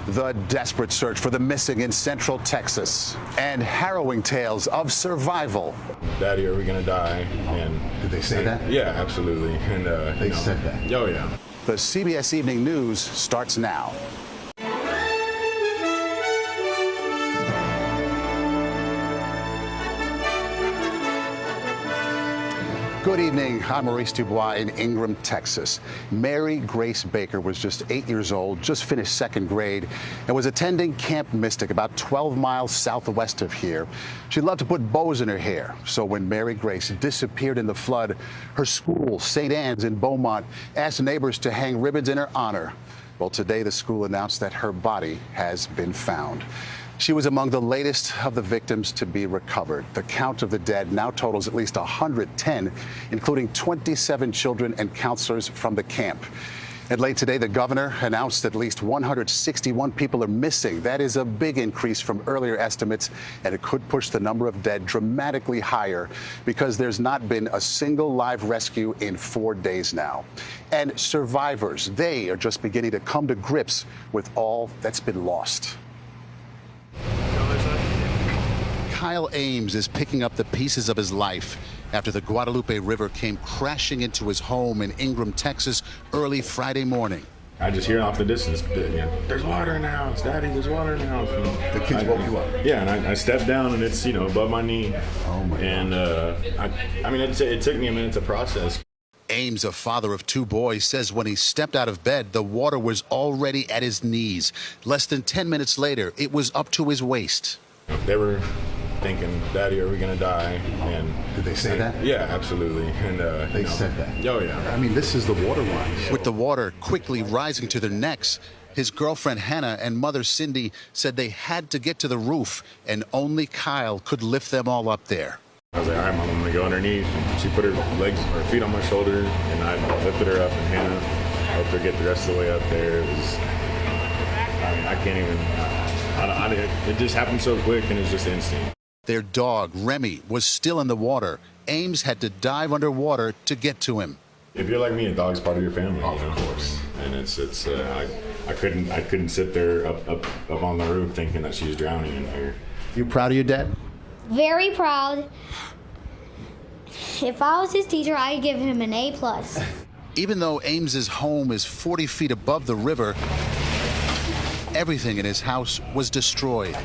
The desperate search for the missing in Central Texas and harrowing tales of survival. Daddy, are we gonna die? And did they say that? Yeah, absolutely. And they said that. Oh yeah. The CBS Evening News starts now. Good evening. I'm Maurice DuBois in Ingram, Texas. Mary Grace Baker was just 8 years old, just finished second grade, and was attending Camp Mystic about 12 miles southwest of here. She loved to put bows in her hair. So when Mary Grace disappeared in the flood, her school, St. Anne's in Beaumont, asked neighbors to hang ribbons in her honor. Well, today the school announced that her body has been found. She was among the latest of the victims to be recovered. The count of the dead now totals at least 110, including 27 children and counselors from the camp. And late today, the governor announced at least 161 people are missing. That is a big increase from earlier estimates, and it could push the number of dead dramatically higher because there's not been a single live rescue in 4 days now. And survivors, they are just beginning to come to grips with all that's been lost. Kyle Ames is picking up the pieces of his life after the Guadalupe River came crashing into his home in Ingram, Texas, early Friday morning. I just hear off the distance, there's water in the house, Daddy, there's water in the house. And the kids woke you up? Yeah, and I stepped down and it's, above my knee. Oh my and I mean, it took me a minute to process. Ames, a father of 2 boys, says when he stepped out of bed, the water was already at his knees. Less than 10 minutes later, it was up to his waist. They were thinking, Daddy, are we gonna die? And did they say that? Yeah, absolutely. And they said that. Oh yeah. I mean, this is the water line. With the water quickly rising to their necks, his girlfriend Hannah and mother Cindy said they had to get to the roof, and only Kyle could lift them all up there. I was like, all right, Mom, I'm gonna go underneath. And she put her feet on my shoulder, and I lifted her up, and Hannah helped her get the rest of the way up there. It was, I mean, I can't even. It just happened so quick, and it was just instant. Their dog, Remy, was still in the water. Ames had to dive underwater to get to him. If you're like me, a dog's part of your family. Of course. And I couldn't sit there up on the roof thinking that she's drowning in here. You proud of your dad? Very proud. If I was his teacher, I'd give him an A+. Even though Ames's home is 40 feet above the river, everything in his house was destroyed.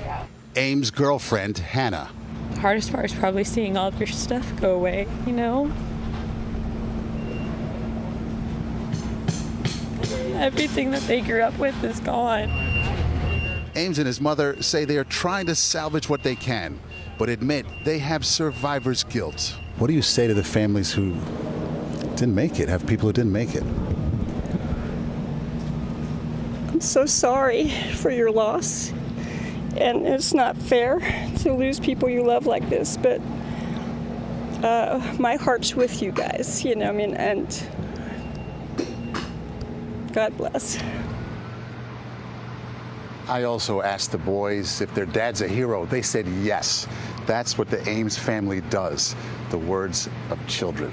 Ames' girlfriend, Hannah. The hardest part is probably seeing all of your stuff go away, Everything that they grew up with is gone. Ames and his mother say they are trying to salvage what they can, but admit they have survivor's guilt. What do you say to the families who didn't make it, have people who didn't make it? I'm so sorry for your loss. And it's not fair to lose people you love like this, but my heart's with you guys, and God bless. I also asked the boys if their dad's a hero. They said yes. That's what the Ames family does, the words of children.